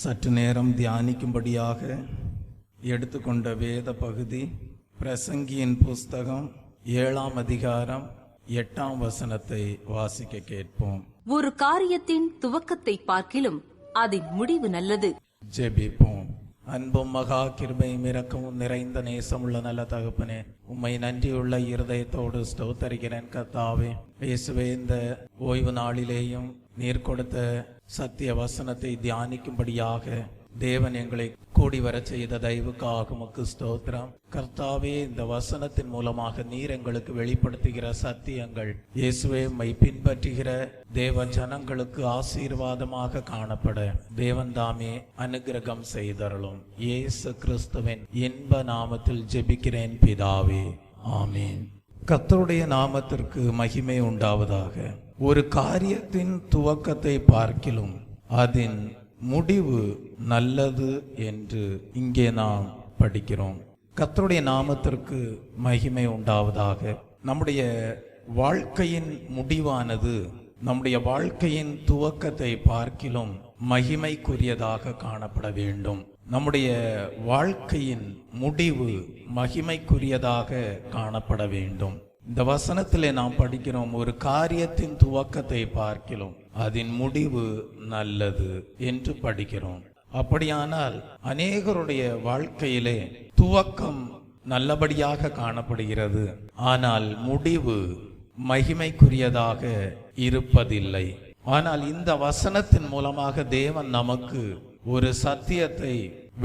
சற்று நேரம் தியானிக்கும்படியாக எடுத்துக்கொண்ட வேத பகுதி பிரசங்கியின் புஸ்தகம் 7ஆம் அதிகாரம் 8ஆம் வசனத்தை வாசிக்க கேட்போம். ஒரு காரியத்தின் துவக்கத்தை பார்க்கிலும் அதன் முடிவு நல்லது. ஜெபிப்போம். அன்பும் மகா கிருபையும் இரக்கமும் நிறைந்த நேசமுள்ள நல்ல தகப்பனே, உம்மை நன்றியுள்ள இருதயத்தோடு ஸ்தோத்தரிக்கிறேன் கர்த்தாவே. இயேசுவே, இந்த ஓய்வு நாளிலேயும் நீர் கொடுத்த சத்திய வசனத்தை தியானிக்கும்படியாக தேவன் எங்களை கூடி வர செய்த தயவுக்காக உமக்கு ஸ்தோத்திரம். கர்த்தாவே, இந்த வசனத்தின் மூலமாக நீர் எங்களுக்கு வெளிப்படுத்துகிற சத்தியங்கள் இயேசுவே உம்மை பின்பற்றுகிற தேவ ஜனங்களுக்கு ஆசீர்வாதமாக காணப்பட தேவன் தாமே அனுக்கிரகம் செய்தருளும். இயேசு கிறிஸ்துவின் இன்ப நாமத்தில் ஜெபிக்கிறேன் பிதாவே, ஆமீன். கர்த்தருடைய நாமத்திற்கு மகிமை உண்டாவதாக. ஒரு காரியத்தின் துவக்கத்தை பார்க்கிலும் அதன் முடிவு நல்லது என்று இங்கே நாம் படிக்கிறோம். கர்த்தருடைய நாமத்திற்கு மகிமை உண்டாவதாக. நம்முடைய வாழ்க்கையின் முடிவானது நம்முடைய வாழ்க்கையின் துவக்கத்தை பார்க்கிலும் மகிமைக்குரியதாக காணப்பட வேண்டும். நம்முடைய வாழ்க்கையின் முடிவு மகிமைக்குரியதாக காணப்பட வேண்டும். இந்த வசனத்திலே நாம் படிக்கிறோம், ஒரு காரியத்தின் துவக்கத்தை பார்க்கிலும் அதன் முடிவு நல்லது என்று படிக்கிறோம். அப்படியானால் அநேகருடைய வாழ்க்கையிலே துவக்கம் நல்லபடியாக காணப்படுகிறது, ஆனால் முடிவு மகிமைக்குரியதாக இருப்பதில்லை. ஆனால் இந்த வசனத்தின் மூலமாக தேவன் நமக்கு ஒரு சத்தியத்தை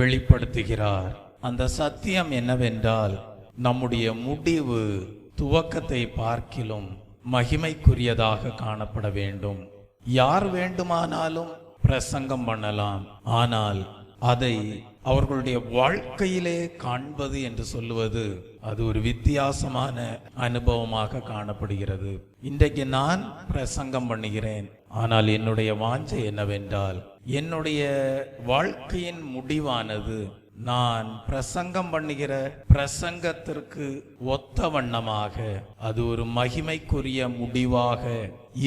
வெளிப்படுத்துகிறார். அந்த சத்தியம் என்னவென்றால், நம்முடைய முடிவு துவக்கத்தை பார்க்கிலும் மகிமைக்குரியதாக காணப்பட வேண்டும். யார் வேண்டுமானாலும் பிரசங்கம் பண்ணலாம், ஆனால் அதை அவர்களுடைய வாழ்க்கையிலே காண்பது என்று சொல்லுவது அது ஒரு வித்தியாசமான அனுபவமாக காணப்படுகிறது. இன்றைக்கு நான் பிரசங்கம் பண்ணுகிறேன், ஆனால் என்னுடைய வாஞ்சை என்னவென்றால், என்னுடைய வாழ்க்கையின் முடிவானது நான் பிரசங்கம் பண்ணுகிற பிரசங்கத்திற்கு ஒத்த வண்ணமாக அது ஒரு மகிமைக்குரிய முடிவாக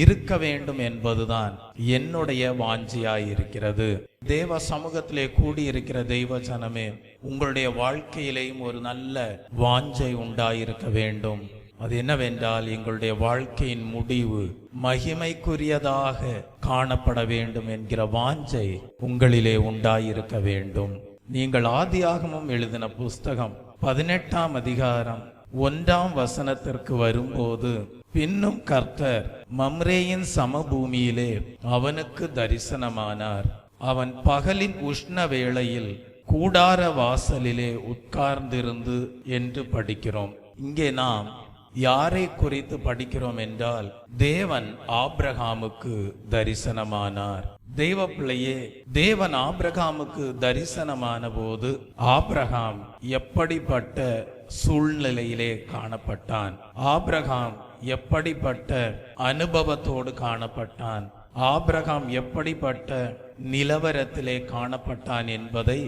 இருக்க வேண்டும் என்பதுதான் என்னுடைய வாஞ்சியாயிருக்கிறது. தேவ சமூகத்திலே கூடியிருக்கிற தெய்வ ஜனமே, உங்களுடைய வாழ்க்கையிலேயும் ஒரு நல்ல வாஞ்சை உண்டாயிருக்க வேண்டும். அது என்னவென்றால், எங்களுடைய வாழ்க்கையின் முடிவு மகிமைக்குரியதாக காணப்பட வேண்டும் என்கிற வாஞ்சை உங்களிலே உண்டாயிருக்க வேண்டும். நீங்கள் ஆதியாகமம் எழுதின புஸ்தகம் 18ஆம் அதிகாரம் 1ஆம் வசனத்திற்கு வரும்போது, பின்னும் கர்த்தர் மம்ரேயின் சமபூமியிலே அவனுக்கு தரிசனமானார். அவன் பகலின் உஷ்ண வேளையில் கூடார வாசலிலே உட்கார்ந்திருந்து என்று படிக்கிறோம். இங்கே நாம் யாரை குறித்து படிக்கிறோம் என்றால், தேவன் ஆபிரகாமுக்கு தரிசனமானார். தெய்வ பிள்ளையே, தேவன் ஆபிரகாமுக்கு தரிசனமான போது ஆபிரகாம் எப்படிப்பட்ட சூழ்நிலையிலே காணப்பட்டான்? ஆபிரகாம் எப்படிப்பட்ட அனுபவத்தோடு காணப்பட்டான்? ஆபிரகாம் எப்படிப்பட்ட நிலவரத்திலே காணப்பட்டான் என்பதை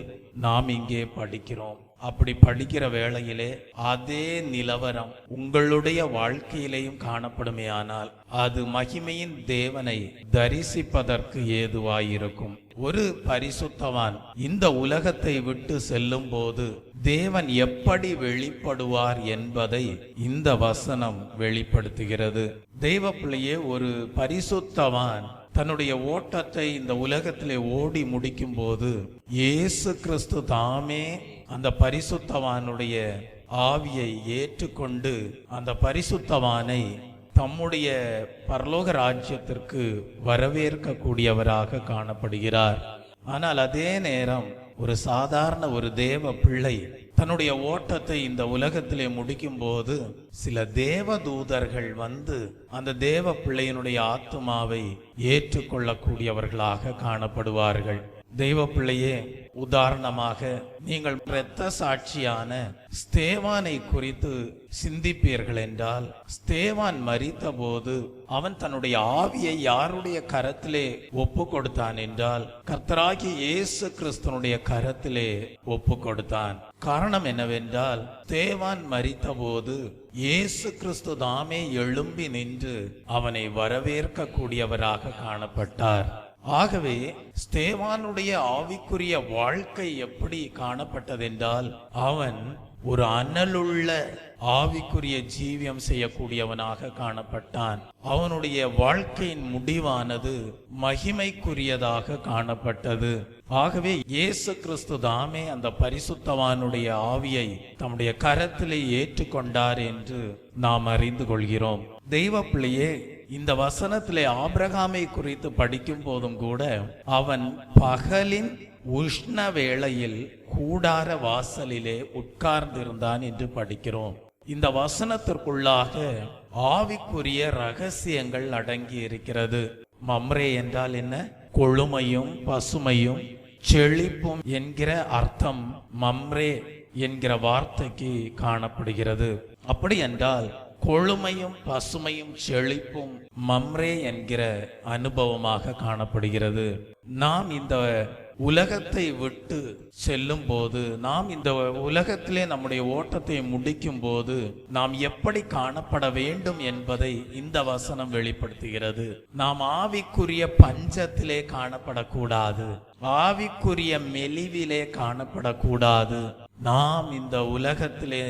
நாம் இங்கே படிக்கிறோம். அப்படி படிக்கிற வேளையிலே அதே நிலவரம் உங்களுடைய வாழ்க்கையிலேயும் காணப்படுமே ஆனால் அது மகிமையின் தேவனை தரிசிப்பதற்கு ஏதுவாயிருக்கும். ஒரு பரிசுத்தவான் இந்த உலகத்தை விட்டு செல்லும் போது தேவன் எப்படி வெளிப்படுவார் என்பதை இந்த வசனம் வெளிப்படுத்துகிறது. தெய்வ பிள்ளையே, ஒரு பரிசுத்தவான் தன்னுடைய ஓட்டத்தை இந்த உலகத்திலே ஓடி முடிக்கும் போது இயேசு கிறிஸ்து தாமே அந்த பரிசுத்தவானுடைய ஆவியை ஏற்றுக்கொண்டு அந்த பரிசுத்தவானை தம்முடைய பரலோக ராஜ்யத்திற்கு வரவேற்கக்கூடியவராக காணப்படுகிறார். ஆனால் அதே நேரம் ஒரு சாதாரண ஒரு தேவ பிள்ளை தன்னுடைய ஓட்டத்தை இந்த உலகத்திலே முடிக்கும் போது சில தேவ தூதர்கள் வந்து அந்த தேவ பிள்ளையினுடைய ஆத்துமாவை ஏற்றுக்கொள்ளக்கூடியவர்களாக காணப்படுவார்கள். தெய்வ பிள்ளையே, உதாரணமாக நீங்கள் இரத்த சாட்சியான ஸ்தேவானை குறித்து சிந்திப்பீர்கள் என்றால், ஸ்தேவான் மரித்த போது அவன் தன்னுடைய ஆவியை யாருடைய கரத்திலே ஒப்பு கொடுத்தான் என்றால், கர்த்தராகிய இயேசு கிறிஸ்துனுடைய கரத்திலே ஒப்பு கொடுத்தான். காரணம் என்னவென்றால், ஸ்தேவான் மரித்த போது இயேசு கிறிஸ்து தாமே எழும்பி நின்று அவனை வரவேற்க கூடியவராக காணப்பட்டார். ஆகவே ஸ்தேவானுடைய ஆவிக்குரிய வாழ்க்கை எப்படி காணப்பட்டதென்றால், அவன் ஒரு அனலுள்ள ஆவிக்குரிய ஜீவியம் செய்யக்கூடியவனாக காணப்பட்டான். அவனுடைய வாழ்க்கையின் முடிவானது மகிமைக்குரியதாக காணப்பட்டது. ஆகவே இயேசு கிறிஸ்து தாமே அந்த பரிசுத்தவானுடைய ஆவியை தம்முடைய கரத்திலே ஏற்றுக்கொண்டார் என்று நாம் அறிந்து கொள்கிறோம். தெய்வ பிள்ளையே, இந்த வசனத்திலே ஆபிரகாமை குறித்து படிக்கும் போதும் கூட அவன் பகலின் உஷ்ண வேளையில் கூடார வாசலிலே உட்கார்ந்திருந்தான் என்று படிக்கிறோம். இந்த வசனத்திற்குள்ளாக ஆவிக்குரிய ரகசியங்கள் அடங்கி இருக்கிறது. மம்ரே என்றால் என்ன? கொழுமையும் பசுமையும் செழிப்பும் என்கிற அர்த்தம் மம்ரே என்கிற வார்த்தைக்கு காணப்படுகிறது. அப்படி என்றால் கொழுமையும் பசுமையும் செழிப்பும் மம்ரே என்கிற அனுபவமாக காணப்படுகிறது. நாம் இந்த உலகத்தை விட்டு செல்லும் போது, நாம் இந்த உலகத்திலே நம்முடைய ஓட்டத்தை முடிக்கும் போது நாம் எப்படி காணப்பட வேண்டும் என்பதை இந்த வசனம் வெளிப்படுத்துகிறது. நாம் ஆவிக்குரிய பஞ்சத்திலே காணப்படக்கூடாது, ஆவிக்குரிய மெலிவிலே காணப்படக்கூடாது. நாம் இந்த உலகத்திலே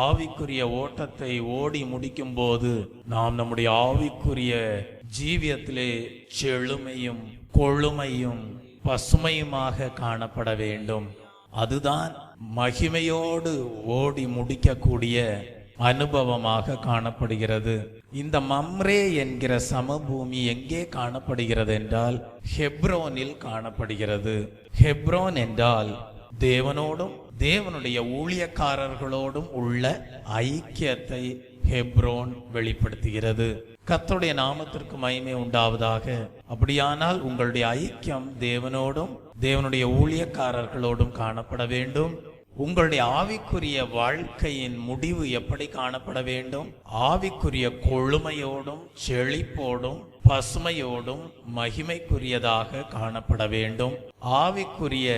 ஆவிக்குரிய ஓட்டத்தை ஓடி முடிக்கும் போது நாம் நம்முடைய ஆவிக்குரிய ஜீவியத்திலே செழுமையும் கொழுமையும் பசுமையுமாக காணப்பட வேண்டும். அதுதான் மகிமையோடு ஓடி முடிக்கக்கூடிய அனுபவமாக காணப்படுகிறது. இந்த மம்ரே என்கிற சமபூமி எங்கே காணப்படுகிறது என்றால் ஹெப்ரோனில் காணப்படுகிறது. ஹெப்ரோன் என்றால் தேவனோடும் தேவனுடைய ஊழியக்காரர்களோடும் உள்ள ஐக்கியத்தை ஹெப்ரோன் வெளிப்படுத்துகிறது. கர்த்தருடைய நாமத்திற்கு மகிமை உண்டாவதாக. அப்படியானால் உங்களுடைய ஐக்கியம் தேவனோடும் தேவனுடைய ஊழியக்காரர்களோடும் காணப்பட வேண்டும். உங்களுடைய ஆவிக்குரிய வாழ்க்கையின் முடிவு எப்படி காணப்பட வேண்டும்? ஆவிக்குரிய கொழுமையோடும் செழிப்போடும் பசுமையோடும் மகிமைக்குரியதாக காணப்பட வேண்டும். ஆவிக்குரிய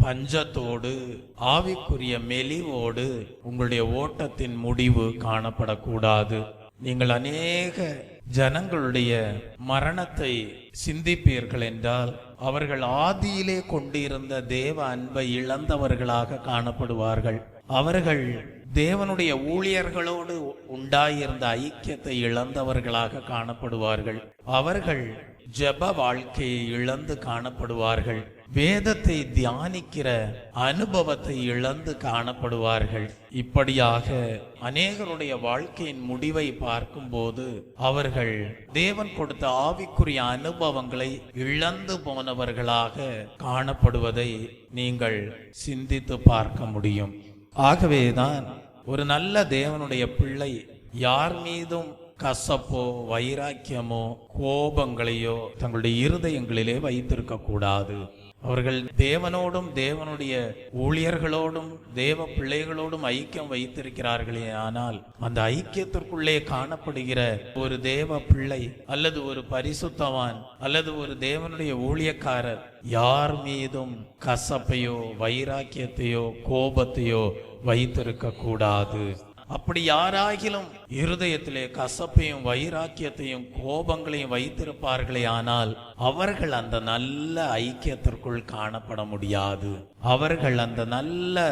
பஞ்சத்தோடு ஆவிக்குரிய மெலிவோடு உங்களுடைய ஓட்டத்தின் முடிவு காணப்படக்கூடாது. நீங்கள் அநேக ஜனங்களுடைய மரணத்தை சிந்திப்பீர்கள் என்றால் அவர்கள் ஆதியிலே கொண்டிருந்த தேவ அன்பை இழந்தவர்களாக காணப்படுவார்கள். அவர்கள் தேவனுடைய ஊழியர்களோடு உண்டாயிருந்த ஐக்கியத்தை இழந்தவர்களாக காணப்படுவார்கள். அவர்கள் ஜெப வாழ்க்கையை இழந்து காணப்படுவார்கள். வேதத்தை தியானிக்கிற அனுபவத்தை இழந்து காணப்படுவார்கள். இப்படியாக அநேகருடைய வாழ்க்கையின் முடிவை பார்க்கும்போது அவர்கள் தேவன் கொடுத்த ஆவிக்குரிய அனுபவங்களை இழந்து போனவர்களாக காணப்படுவதை நீங்கள் சிந்தித்து பார்க்க முடியும். ஆகவேதான் ஒரு நல்ல தேவனுடைய பிள்ளை யார் மீதும் கசப்போ வைராக்கியமோ கோபங்களையோ தங்களுடைய இருதயங்களிலே வைத்திருக்க கூடாது. அவர்கள் தேவனோடும் தேவனுடைய ஊழியர்களோடும் தேவ பிள்ளைகளோடும் ஐக்கியம் வைத்திருக்கிறார்களே, ஆனால் அந்த ஐக்கியத்திற்குள்ளே காணப்படுகிற ஒரு தேவ பிள்ளை அல்லது ஒரு பரிசுத்தவான் அல்லது ஒரு தேவனுடைய ஊழியக்காரர் யார் மீதும் கசப்பையோ வைராக்கியத்தையோ கோபத்தையோ வைத்திருக்க கூடாது. அப்படி யாராகிலும் இருதயத்திலே கசப்பையும் வைராக்கியத்தையும் கோபங்களையும் வைத்திருப்பார்களே, ஆனால் அவர்கள் அந்த நல்ல ஐக்கியத்திற்குள் காணப்பட முடியாது. அவர்கள் அந்த நல்ல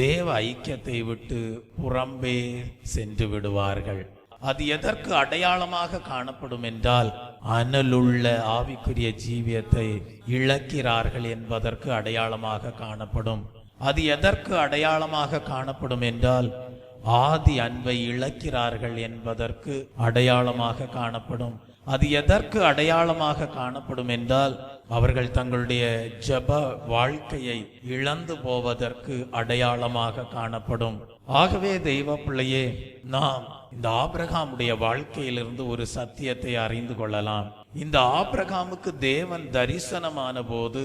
தேவ ஐக்கியத்தை விட்டு புறம்பே சென்று விடுவார்கள். அது எதற்கு அடையாளமாக காணப்படும் என்றால் அனலுள்ள ஆவிக்குரிய ஜீவியத்தை இழக்கிறார்கள் என்பதற்கு அடையாளமாக காணப்படும். அது எதற்கு அடையாளமாக காணப்படும் என்றால் ஆதி அன்பை இழக்கிறார்கள் என்பதற்கு அடையாளமாக காணப்படும். அது எதற்கு அடையாளமாக காணப்படும் என்றால் அவர்கள் தங்களுடைய ஜெப வாழ்க்கையை இழந்து போவதற்கு அடையாளமாக காணப்படும். ஆகவே தெய்வ பிள்ளையே, நாம் இந்த ஆபிரகாமுடைய வாழ்க்கையிலிருந்து ஒரு சத்தியத்தை அறிந்து கொள்ளலாம். இந்த ஆபிரகாமுக்கு தேவன் தரிசனமான போது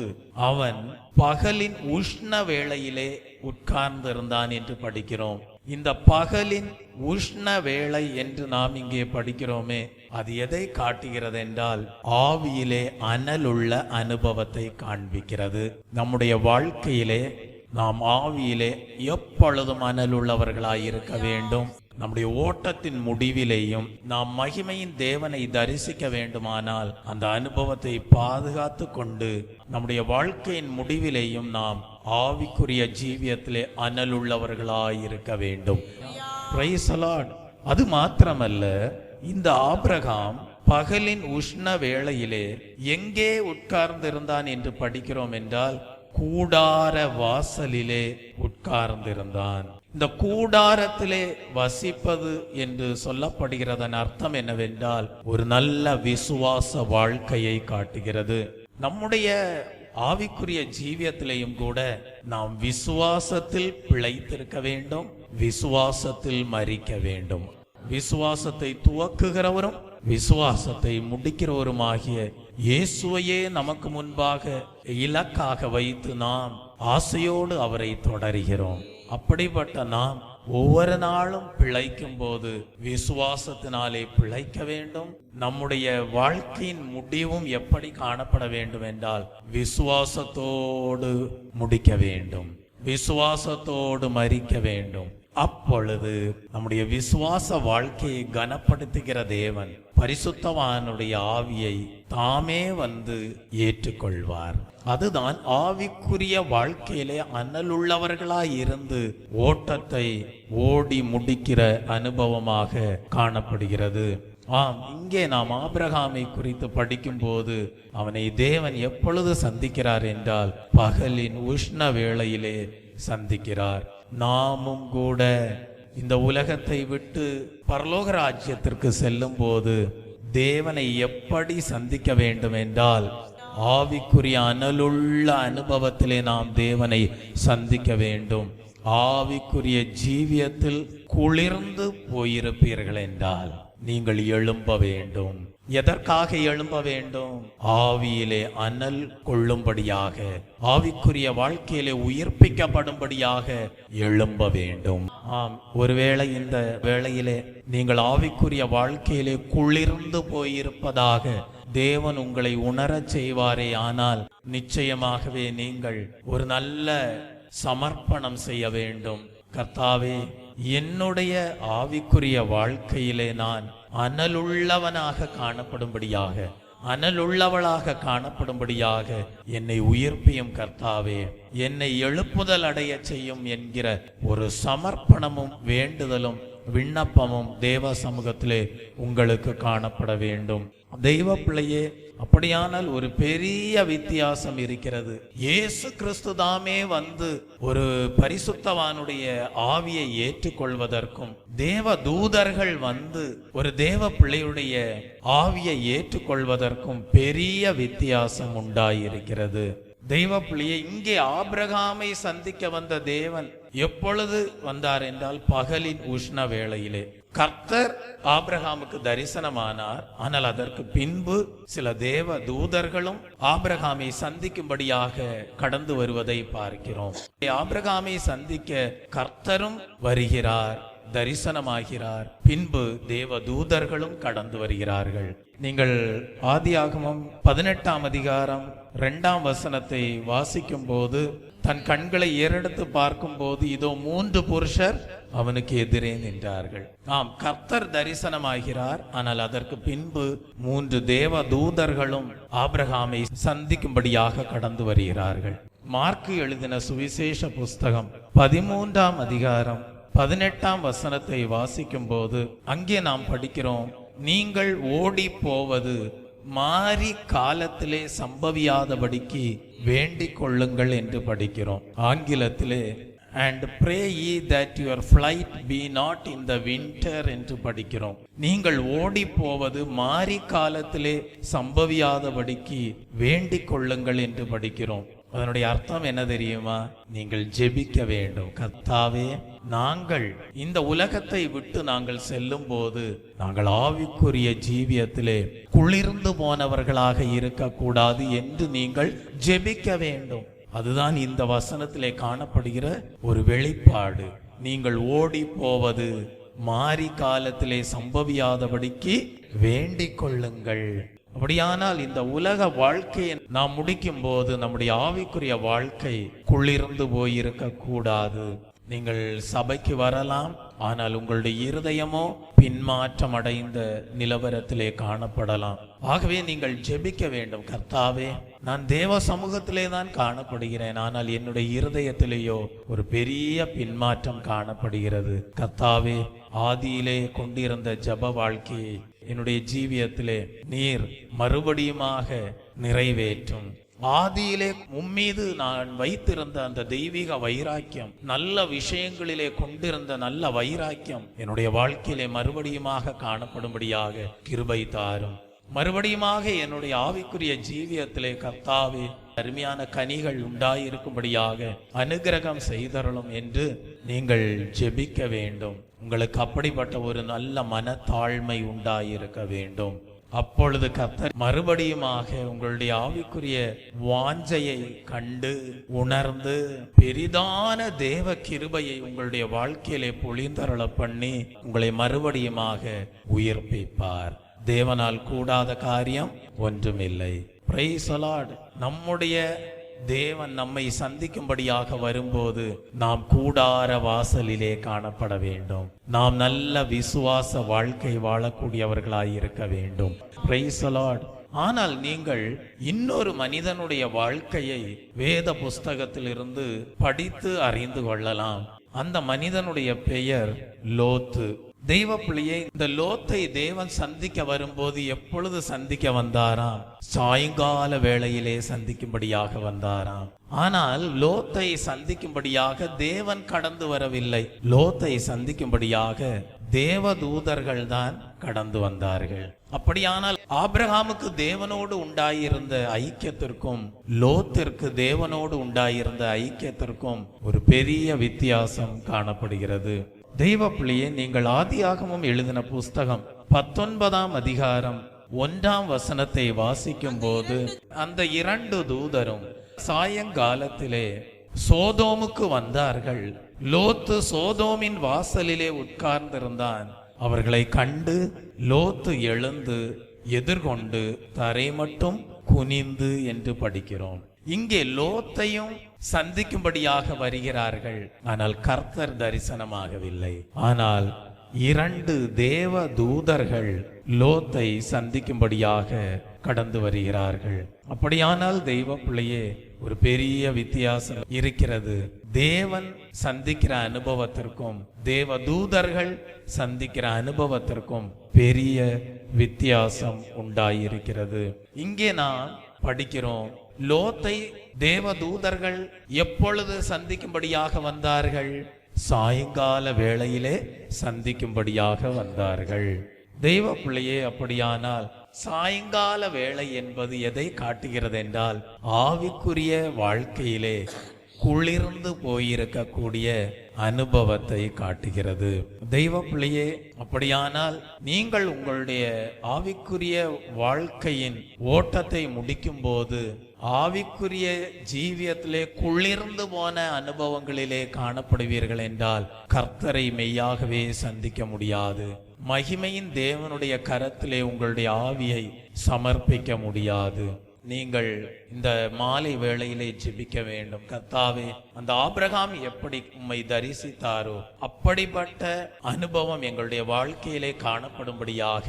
அவன் பகலின் உஷ்ண வேளையிலே உட்கார்ந்திருந்தான் என்று படிக்கிறோம். இந்த பகலின் உஷ்ண வேளை என்று நாம் இங்கே படிக்கிறோமே, அது எதை காட்டுகிறது என்றால் ஆவியிலே அனலுள்ள அனுபவத்தை காண்பிக்கிறது. நம்முடைய வாழ்க்கையிலே நாம் ஆவியிலே எப்பொழுதும் அனலுள்ளவர்களாய் இருக்க வேண்டும். நம்முடைய ஓட்டத்தின் முடிவிலேயும் நாம் மகிமையின் தேவனை தரிசிக்க வேண்டுமானால் அந்த அனுபவத்தை பாதுகாத்து கொண்டு நம்முடைய வாழ்க்கையின் முடிவிலேயும் நாம் ஆவிக்குரிய ஜீவியத்திலே அனலுள்ளவர்களாய் இருக்க வேண்டும். Praise the Lord. அது மாத்திரமல்ல, இந்த ஆபிரகாம் பகலின் உஷ்ண வேளையிலே எங்கே உட்கார்ந்திருந்தான் என்று படிக்கிறோம் என்றால் கூடார வாசலிலே உட்கார்ந்திருந்தான். இந்த கூடாரத்திலே வசிப்பது என்று சொல்லப்படுகிறதன் அர்த்தம் என்னவென்றால் ஒரு நல்ல விசுவாச வாழ்க்கையை காட்டுகிறது. நம்முடைய ஆவிக்குரிய ஜீவியத்திலேயும் கூட நாம் விசுவாசத்தில் பிழைத்திருக்க வேண்டும், விசுவாசத்தில் மரிக்க வேண்டும். விசுவாசத்தை துவக்குகிறவரும் விசுவாசத்தை முடிக்கிறவருமாகிய இயேசுவையே நமக்கு முன்பாக இலக்காக வைத்து நாம் ஆசையோடு அவரை தொடர்கிறோம். அப்படிப்பட்ட நாம் ஒவ்வொரு நாளும் பிழைக்கும் போது விசுவாசத்தினாலே பிழைக்க வேண்டும். நம்முடைய வாழ்க்கையின் முடிவும் எப்படி காணப்பட வேண்டும் என்றால் விசுவாசத்தோடு முடிக்க வேண்டும், விசுவாசத்தோடு மரிக்க வேண்டும். அப்பொழுது நம்முடைய விசுவாச வாழ்க்கையை கனப்படுத்துகிற தேவன் பரிசுத்தவானுடைய ஆவியை தாமே வந்து ஏற்றுக்கொள்வார். அதுதான் ஆவிக்குரிய வாழ்க்கையிலே அனலுள்ளவர்களாய் இருந்து ஓட்டத்தை ஓடி முடிக்கிற அனுபவமாக காணப்படுகிறது. இங்கே நாம் ஆபிரகாமை குறித்து படிக்கும் போது அவனை தேவன் எப்பொழுது சந்திக்கிறார் என்றால் பகலின் உஷ்ண வேளையிலே சந்திக்கிறார். நாமும் கூட இந்த உலகத்தை விட்டு பரலோக ராஜ்யத்திற்கு செல்லும் போது தேவனை எப்படி சந்திக்க வேண்டும் என்றால் ஆவிக்குரிய அனலுள்ள அனுபவத்திலே நாம் தேவனை சந்திக்க வேண்டும். ஆவிக்குரிய ஜீவியத்தில் குளிர்ந்து போயிருப்பீர்கள் என்றால் நீங்கள் எழும்ப வேண்டும். எதற்காக எழும்ப வேண்டும்? ஆவியிலே அனல் கொள்ளும்படியாக, ஆவிக்குரிய வாழ்க்கையிலே உயிர்ப்பிக்கப்படும்படியாக எழும்ப வேண்டும். ஒருவேளை இந்த வேளையிலே நீங்கள் ஆவிக்குரிய வாழ்க்கையிலே குளிர்ந்து போயிருப்பதாக தேவன் உங்களை உணரச் செய்வாரே, ஆனால் நிச்சயமாகவே நீங்கள் ஒரு நல்ல சமர்ப்பணம் செய்ய வேண்டும். கர்த்தாவே, என்னுடைய ஆவிக்குரிய வாழ்க்கையிலே நான் அனலுள்ளவனாக காணப்படும்படியாக, அனலுள்ளவளாக காணப்படும்படியாக என்னை உயிர்ப்பியும் கர்த்தாவே, என்னை எழுப்புதல் அடைய செய்யும் என்கிற ஒரு சமர்ப்பணமும் வேண்டுதலும் விண்ணப்பமும் தேவ சமூகத்திலே உங்களுக்கு காணப்பட வேண்டும். தெய்வ பிள்ளையே, அப்படியானால் ஒரு பெரிய வித்தியாசம் இருக்கிறது. இயேசு கிறிஸ்து தாமே வந்து ஒரு பரிசுத்தவானுடைய ஆவியை ஏற்றுக்கொள்வதற்கும் தேவ தூதர்கள் வந்து ஒரு தேவ பிள்ளையுடைய ஆவியை ஏற்றுக்கொள்வதற்கும் பெரிய வித்தியாசம் உண்டாயிருக்கிறது. தெய்வ பிள்ளையை, இங்கே ஆபிரகாமை சந்திக்க வந்த தேவன் எப்பொழுது வந்தார் என்றால் பகலின் உஷ்ண வேளையிலே. கர்த்தர் ஆபிரகாமுக்கு தரிசனமானார். ஆனால் அதற்கு பின்பு சில தேவ தூதர்களும் ஆபிரகாமை சந்திக்கும்படியாக கடந்து வருவதை பார்க்கிறோம். ஆபிரகாமை சந்திக்க கர்த்தரும் வருகிறார், தரிசனமாகிறார். பின்பு தேவ தூதர்களும் கடந்து வருகிறார்கள். நீங்கள் ஆதியாகமம் 18ஆம் அதிகாரம் 2ஆம் வசனத்தை வாசிக்கும் போது தன் கண்களை ஏறெடுத்து பார்க்கும் போது இதோ 3 புருஷர் அவனுக்கு எதிரே நின்றார்கள். கர்த்தர் தரிசனமாகிறார். ஆனால் அதற்கு பின்பு 3 தேவ தூதர்களும் ஆபிரகாமை சந்திக்கும்படியாக கடந்து வருகிறார்கள். மார்க்கு எழுதின சுவிசேஷ புஸ்தகம் 13ஆம் அதிகாரம் 18ஆம் வசனத்தை வாசிக்கும் போது அங்கே நாம் படிக்கிறோம், நீங்கள் ஓடி போவது மாறி காலத்திலே சம்பவியாதபடிக்கு வேண்டிக் கொள்ளுங்கள் என்று படிக்கிறோம். ஆங்கிலத்திலே and pray ye that your flight be not in the winter என்று படிக்கிறோம். நீங்கள் ஓடி போவது மாறி காலத்திலே சம்பவியாதபடிக்கு வேண்டிக் கொள்ளுங்கள் என்று படிக்கிறோம். அதனுடைய அர்த்தம் என்ன தெரியுமா? நீங்கள் ஜெபிக்க வேண்டும். கர்த்தாவே, நாங்கள் இந்த உலகத்தை விட்டு நாங்கள் செல்லும் போது நாங்கள் ஆவிக்குரிய ஜீவியத்திலே குளிர்ந்து போனவர்களாக இருக்கக்கூடாது என்று நீங்கள் ஜெபிக்க வேண்டும். அதுதான் இந்த வசனத்திலே காணப்படுகிற ஒரு வெளிப்பாடு. நீங்கள் ஓடி போவது மாறி காலத்திலே சம்பவியாதபடிக்கு வேண்டிக் கொள்ளுங்கள். அப்படியானால் இந்த உலக வாழ்க்கையை நாம் முடிக்கும் போது நம்முடைய ஆவிக்குரிய வாழ்க்கை குளிர்ந்து போயிருக்க கூடாது. நீங்கள் சபைக்கு வரலாம், ஆனால் உங்களுடைய இருதயமோ பின்மாற்றம் அடைந்த நிலவரத்திலே காணப்படலாம். ஆகவே நீங்கள் ஜெபிக்க வேண்டும், கர்த்தாவே, நான் தேவ சமூகத்திலே தான் காணப்படுகிறேன், ஆனால் என்னுடைய இருதயத்திலேயோ ஒரு பெரிய பின்மாற்றம் காணப்படுகிறது. கர்த்தாவே, ஆதியிலே கொண்டிருந்த ஜப வாழ்க்கையை என்னுடைய ஜீவியத்திலே நீர் மறுபடியுமாக நிறைவேற்றும். ஆதியிலே உம்மீது நான் வைத்திருந்த அந்த தெய்வீக வைராக்கியம், நல்ல விஷயங்களிலே கொண்டிருந்த நல்ல வைராக்கியம் என்னுடைய வாழ்க்கையிலே மறுபடியுமாக காணப்படும்படியாக கிருபை தாரும். மறுபடியுமாக என்னுடைய ஆவிக்குரிய ஜீவியத்திலே கர்த்தாவே அருமையான கனிகள் உண்டாயிருக்கும்படியாக அனுக்கிரகம் செய்தருளும் என்று நீங்கள் ஜெபிக்க வேண்டும். உங்களுக்கு அப்படிப்பட்ட ஒரு நல்ல மனத்தாழ்மை உண்டாயிருக்க வேண்டும். அப்பொழுது கர்த்தர் மறுபடியுமாக உங்களுடைய ஆவிக்குரிய வாஞ்சையை கண்டு உணர்ந்து பெரிதான தேவ கிருபையை உங்களுடைய வாழ்க்கையிலே பொழிந்தருள பண்ணி உங்களை மறுபடியுமாக உயிர்ப்பிப்பார். தேவனால் கூடாத காரியம் ஒன்றுமில்லை. Praise the Lord. நம்முடைய தேவன் நம்மை சந்திக்கும்படியாக வரும்போது நாம் கூடார வாசலிலே காணப்பட வேண்டும். நாம் நல்ல விசுவாச வாழ்க்கை வாழக்கூடியவர்களாய் இருக்க வேண்டும். Praise the Lord. ஆனால் நீங்கள் இன்னொரு மனிதனுடைய வாழ்க்கையை வேத புஸ்தகத்திலிருந்து படித்து அறிந்து கொள்ளலாம். அந்த மனிதனுடைய பெயர் லோத்து. தெய்வ பிள்ளையை, இந்த லோத்தை தேவன் சந்திக்க வரும்போது எப்பொழுது சந்திக்க வந்தாராம்? சாயங்கால வேளையிலே சந்திக்கும்படியாக வந்தாராம். ஆனால் லோத்தை சந்திக்கும்படியாக தேவன் கடந்து வரவில்லை. லோத்தை சந்திக்கும்படியாக தேவதூதர்கள் தான் கடந்து வந்தார்கள். அப்படியானால் ஆபிரகாமுக்கு தேவனோடு உண்டாயிருந்த ஐக்கியத்திற்கும் லோத்திற்கு தேவனோடு உண்டாயிருந்த ஐக்கியத்திற்கும் ஒரு பெரிய வித்தியாசம் காணப்படுகிறது. தெய்வ பிள்ளையே, நீங்கள் ஆதியாகமம் எழுதின புஸ்தகம் 19ஆம் அதிகாரம் 1ஆம் வசனத்தை வாசிக்கும் போது அந்த 2 தூதரும் சாயங்காலத்திலே சோதோமுக்கு வந்தார்கள். லோத்து சோதோமின் வாசலிலே உட்கார்ந்திருந்தான். அவர்களை கண்டு லோத்து எழுந்து எதிர்கொண்டு தரை மட்டும் குனிந்து என்று படிக்கிறோம். இங்கே லோத்தையும் சந்திக்கும்படியாக வருகிறார்கள். ஆனால் கர்த்தர் தரிசனமாகவில்லை. ஆனால் 2 தேவ தூதர்கள் லோத்தை சந்திக்கும்படியாக கடந்து வருகிறார்கள். அப்படியானால் தெய்வ பிள்ளையே, ஒரு பெரிய வித்தியாசம் இருக்கிறது. தேவன் சந்திக்கிற அனுபவத்திற்கும் தேவ தூதர்கள் சந்திக்கிற அனுபவத்திற்கும் பெரிய வித்தியாசம் உண்டாயிருக்கிறது. இங்கே நாம் படிக்கிறோம், லோத்தை தேவதூதர்கள் எப்பொழுது சந்திக்கும்படியாக வந்தார்கள்? சாயங்கால வேளையிலே சந்திக்கும்படியாக வந்தார்கள். தெய்வ பிள்ளையே, அப்படியானால் சாயங்கால வேளை என்பது எதை காட்டுகிறது என்றால், ஆவிக்குரிய வாழ்க்கையிலே குளிர்ந்து போயிருக்கக்கூடிய அனுபவத்தை காட்டுகிறது. தெய்வ பிள்ளையே, அப்படியானால் நீங்கள் உங்களுடைய ஆவிக்குரிய வாழ்க்கையின் ஓட்டத்தை முடிக்கும் போது ஆவிக்குரிய ஜீவியத்திலே குளிர்ந்து போன அனுபவங்களிலே காணப்படுவீர்கள் என்றால் கர்த்தரை மெய்யாகவே சந்திக்க முடியாது. மகிமையின் தேவனுடைய கரத்திலே உங்களுடைய ஆவியை சமர்ப்பிக்க முடியாது. நீங்கள் இந்த மாலை வேளையிலே ஜெபிக்க வேண்டும். கர்த்தாவே, அந்த ஆபிரகாம் எப்படி உம்மை தரிசித்தாரோ அப்படிப்பட்ட அனுபவம் எங்களுடைய வாழ்க்கையிலே காணப்படும்படியாக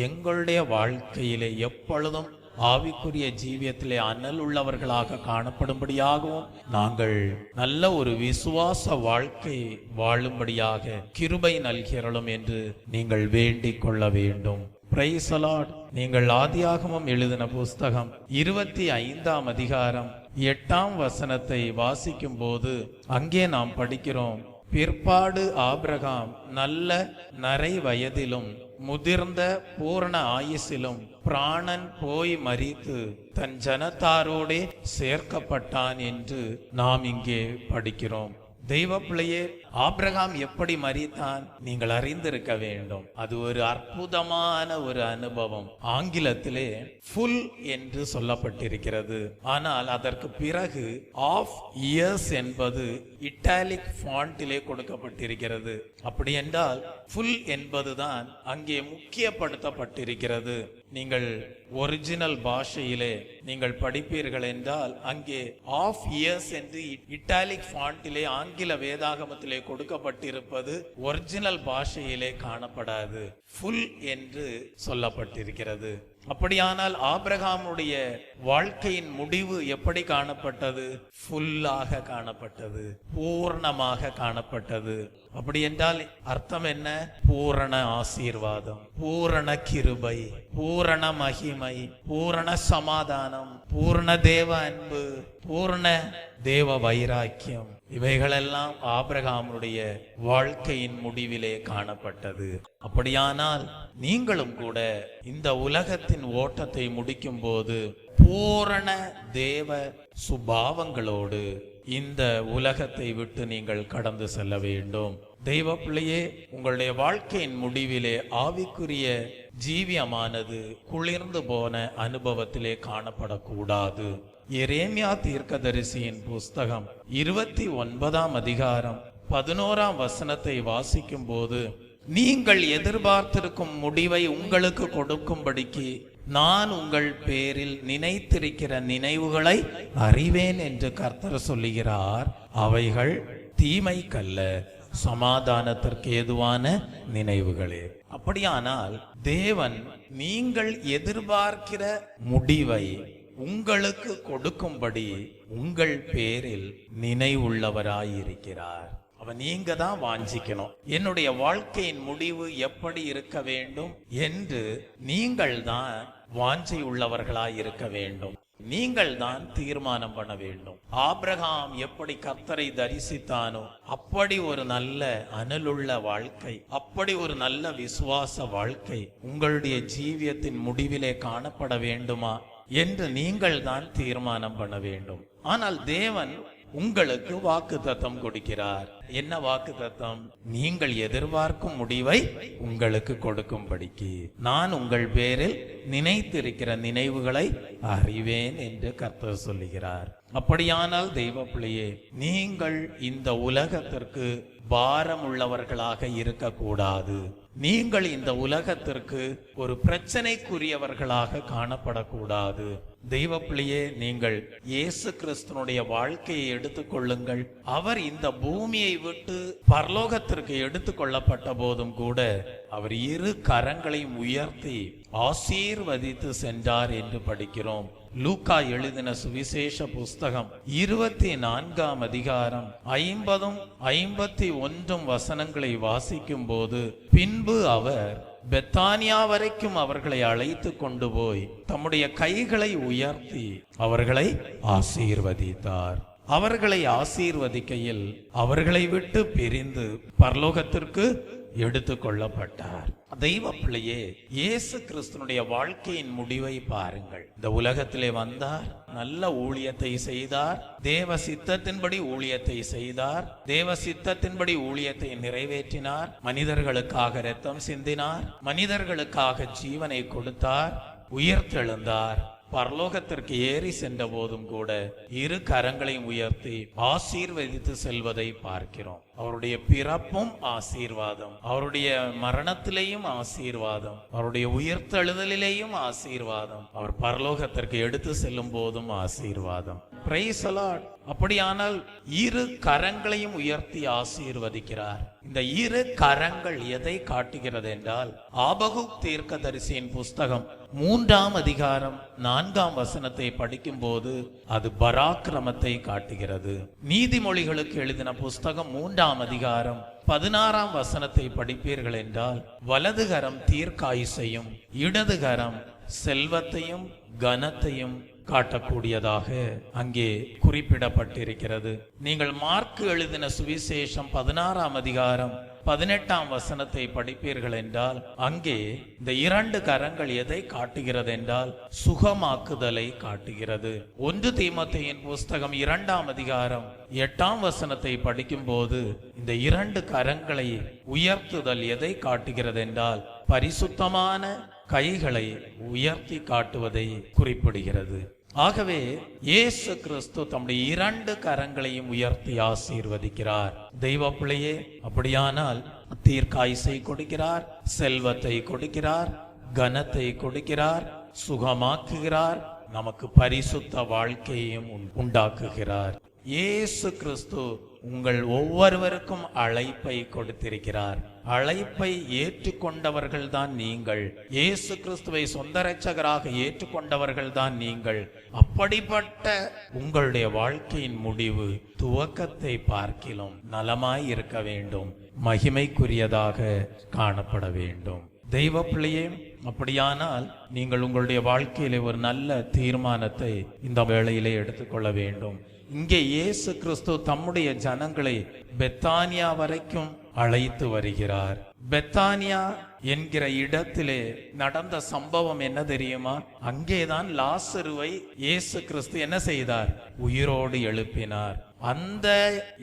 எங்களுடைய வாழ்க்கையிலே எப்பொழுதும் ஆவிக்குரிய ஜீவியத்திலே அனல் உள்ளவர்களாக காணப்படும்படியாகவும் நாங்கள் நல்ல ஒரு விசுவாச வாழ்க்கை வாழும்படியாக கிருபை நல்கிறோம் என்று நீங்கள் வேண்டிக் கொள்ள வேண்டும். Praise the Lord. நீங்கள் ஆதியாகமம் எழுதின புஸ்தகம் 25ஆம் அதிகாரம் 8ஆம் வசனத்தை வாசிக்கும் போது அங்கே நாம் படிக்கிறோம், பிற்பாடு ஆபிரகாம் நல்ல நரை வயதிலும் முதிர்ந்த பூரண ஆயுசிலும் பிராணன் போய் மரித்து தன் ஜனத்தாரோடே சேர்க்கப்பட்டான் என்று நாம் இங்கே படிக்கிறோம். தெய்வ பிள்ளையே, ஆபிரகாம் எப்படி மரித்தான் நீங்கள் அறிந்திருக்க வேண்டும். அது ஒரு அற்புதமான ஒரு அனுபவம். ஆங்கிலத்திலே ஃபுல் என்று சொல்லப்பட்டிருக்கிறது. ஆனால் அதற்கு பிறகு ஆஃப் இயர்ஸ் என்பது இட்டாலிக் ஃபாண்டிலே கொடுக்கப்பட்டிருக்கிறது. அப்படி என்றால் ஃபுல் என்பதுதான் அங்கே முக்கியப்படுத்தப்பட்டிருக்கிறது. நீங்கள் ஒரிஜினல் பாஷையிலே நீங்கள் படிப்பீர்கள் என்றால் அங்கே ஆஃப் இயர்ஸ் என்று இட்டாலிக் ஃபாண்டிலே ஆங்கில வேதாகமத்திலே கொடுக்கப்பட்டிருப்பது ஒரிஜினல் பாஷையிலே காணப்படாது, ஃபுல் என்று சொல்லப்பட்டிருக்கிறது. அப்படியானால் ஆபிரகாமுடைய வாழ்க்கையின் முடிவு எப்படி காணப்பட்டது? ஃபுல்லாக காணப்பட்டது, பூர்ணமாக காணப்பட்டது. அப்படி என்றால் அர்த்தம் என்ன? பூரண ஆசீர்வாதம், பூரண கிருபை, பூரண மகிமை, பூரண சமாதானம், பூரண தேவ அன்பு, பூரண தேவ வைராக்கியம், இவைகளெல்லாம் ஆபிரகாமுடைய வாழ்க்கையின் முடிவிலே காணப்பட்டது. அப்படியானால் நீங்களும் கூட இந்த உலகத்தின் ஓட்டத்தை முடிக்கும் போது பூரண தேவ சுபாவங்களோடு இந்த உலகத்தை விட்டு நீங்கள் கடந்து செல்ல வேண்டும். தெய்வ பிள்ளையே, உங்களுடைய வாழ்க்கையின் முடிவிலே ஆவிக்குரிய ஜீவியமானது குளிர்ந்து போன அனுபவத்திலே காணப்படக்கூடாது. எரேமியா தீர்க்கதரிசியின் புஸ்தகம் 29ஆம் அதிகாரம் 11ஆம் வசனத்தை வாசிக்கும் போது, நீங்கள் எதிர்பார்த்திருக்கும் முடிவை உங்களுக்கு கொடுக்கும்படிக்கு நான் உங்கள் பேரில் நினைத்திருக்கிற நினைவுகளை அறிவேன் என்று கர்த்தர் சொல்லுகிறார். அவைகள் தீமைக்கல்ல, சமாதானத்திற்கு ஏதுவான நினைவுகளே. அப்படியானால் தேவன் நீங்கள் எதிர்பார்க்கிற முடிவை உங்களுக்கு கொடுக்கும்படி உங்கள் பேரில் நினைவுள்ளவராயிருக்கிறார். அவன் நீங்க தான் வாஞ்சிக்கணும், என்னுடைய வாழ்க்கையின் முடிவு எப்படி இருக்க வேண்டும் என்று நீங்கள் தான் வாஞ்சை உள்ளவர்களாய் இருக்க வேண்டும். நீங்கள் தான் தீர்மானம் பண்ண வேண்டும். ஆபிரகாம் எப்படி கர்த்தரை தரிசித்தானோ அப்படி ஒரு நல்ல அனலுள்ள வாழ்க்கை, அப்படி ஒரு நல்ல விசுவாச வாழ்க்கை உங்களுடைய ஜீவியத்தின் முடிவிலே காணப்பட வேண்டுமா என்று நீங்கள் தான் தீர்மானம் பண்ண வேண்டும். ஆனால் தேவன் உங்களுக்கு வாக்குத்தத்தம் கொடுக்கிறார். என்ன வாக்குத்தத்தம்? நீங்கள் எதிர்பார்க்கும் முடிவை உங்களுக்கு கொடுக்கும்படிக்கு நான் உங்கள் பேரில் நினைத்திருக்கிற நினைவுகளை அறிவேன் என்று கர்த்தர் சொல்லுகிறார். அப்படியானால் தெய்வ பிள்ளையே, நீங்கள் இந்த உலகத்திற்கு பாரம் உள்ளவர்களாக இருக்கக்கூடாது. நீங்கள் இந்த உலகத்திற்கு ஒரு பிரச்சனைக்குரியவர்களாக காணப்படக்கூடாது. தெய்வ பிள்ளையே, நீங்கள் இயேசு கிறிஸ்துனுடைய வாழ்க்கையை எடுத்துக்கொள்ளுங்கள். அவர் இந்த பூமியை விட்டு பரலோகத்திற்கு எடுத்துக்கொள்ளப்பட்ட போதும் கூட அவர் இரு கரங்களையும் உயர்த்தி ஆசீர்வதித்து சென்றார் என்று படிக்கிறோம். லூக்கா எழுதின சுவிசேஷ புஸ்தகம் 24ஆம் அதிகாரம் 50-51 வசனங்களை வாசிக்கும் போது, பின்பு அவர் பெத்தானியா வரைக்கும் அவர்களை அழைத்து கொண்டு போய் தம்முடைய கைகளை உயர்த்தி அவர்களை ஆசீர்வதித்தார். அவர்களை ஆசீர்வதிக்கையில் அவர்களை விட்டு பிரிந்து பரலோகத்திற்கு எடுத்து கொள்ளப்பட்டார். தெய்வ பிள்ளையே, இயேசு கிறிஸ்துனுடைய வாழ்க்கையின் முடிவை பாருங்கள். இந்த உலகத்திலே வந்தார், நல்ல ஊழியத்தை செய்தார், தேவ சித்தத்தின்படி ஊழியத்தை செய்தார், தேவ சித்தத்தின்படி ஊழியத்தை நிறைவேற்றினார், மனிதர்களுக்காக இரத்தம் சிந்தினார், மனிதர்களுக்காக ஜீவனை கொடுத்தார், உயிர்த்தெழுந்தார். பரலோகத்திற்கு ஏறி சென்ற போதும் கூட இரு கரங்களையும் உயர்த்தி ஆசீர்வதித்து செல்வதை பார்க்கிறோம். அவருடைய பிறப்பும் ஆசீர்வாதம், அவருடைய மரணத்திலேயும் ஆசீர்வாதம், அவருடைய உயிர்த்தெழுதலிலேயும் ஆசீர்வாதம், அவர் பரலோகத்திற்கு எடுத்து செல்லும் போதும் ஆசீர்வாதம். Praise the Lord. அப்படியானால் இரு கரங்களையும் உயர்த்தி ஆசீர்வதிக்கிறார். இந்த இரு கரங்கள் எதை காட்டுகிறது என்றால், ஆபகுக் தீர்க்கதரிசியின் புஸ்தகம் 3ஆம் அதிகாரம் 4ஆம் வசனத்தை படிக்கும் போது அது பராக்கிரமத்தை காட்டுகிறது. நீதிமொழிகளுக்கு எழுதின புஸ்தகம் 3ஆம் அதிகாரம் 16ஆம் வசனத்தை படிப்பீர்கள் என்றால், வலதுகரம் தீர்க்காயுசையும் இடதுகரம் செல்வத்தையும் கனத்தையும் காட்டக்கூடியதாக அங்கே குறிப்பிடப்பட்டிருக்கிறது. நீங்கள் மார்க்கு எழுதின சுவிசேஷம் 16ஆம் அதிகாரம் 18ஆம் வசனத்தை படிப்பீர்கள் என்றால், அங்கே இந்த இரண்டு கரங்கள் எதை காட்டுகிறது என்றால் சுகமாக்குதலை காட்டுகிறது. 1 தீமோத்தேயின் புஸ்தகம் 2ஆம் அதிகாரம் 8ஆம் வசனத்தை படிக்கும் போது இந்த இரண்டு கரங்களை உயர்த்துதல் எதை காட்டுகிறது என்றால் பரிசுத்தமான கைகளை உயர்த்தி காட்டுவதை குறிப்பிடுகிறது. ஆகவே இயேசு கிறிஸ்து தம்முடைய இரண்டு கரங்களையும் உயர்த்தி ஆசீர்வதிக்கிறார். தெய்வ பிள்ளையே, அப்படியானால் தீர்க்காயுசை கொடுக்கிறார், செல்வத்தை கொடுக்கிறார், கனத்தை கொடுக்கிறார், சுகமாக்குகிறார், நமக்கு பரிசுத்த வாழ்க்கையையும் உண்டாக்குகிறார். இயேசு கிறிஸ்து உங்கள் ஒவ்வொருவருக்கும் அழைப்பை கொடுத்திருக்கிறார். அழைப்பை ஏற்றுக்கொண்டவர்கள் தான் நீங்கள். இயேசு கிறிஸ்துவை சொந்த இரட்சகராக ஏற்றுக்கொண்டவர்கள் தான் நீங்கள். அப்படிப்பட்ட உங்களுடைய வாழ்க்கையின் முடிவு துவக்கத்தை பார்க்கிலும் நலமாய் இருக்க வேண்டும், மகிமைக்குரியதாக காணப்பட வேண்டும். தெய்வ பிள்ளையே, அப்படியானால் நீங்கள் உங்களுடைய வாழ்க்கையிலே ஒரு நல்ல தீர்மானத்தை இந்த வேளையிலே எடுத்துக்கொள்ள வேண்டும். இங்கே இயேசு கிறிஸ்து தம்முடைய ஜனங்களை பெத்தானியா வரைக்கும் அழைத்து வருகிறார். பெத்தானியா என்கிற இடத்திலே நடந்த சம்பவம் என்ன தெரியுமா? அங்கேதான் லாசருவை இயேசு கிறிஸ்து என்ன செய்தார்? உயிரோடு எழுப்பினார். அந்த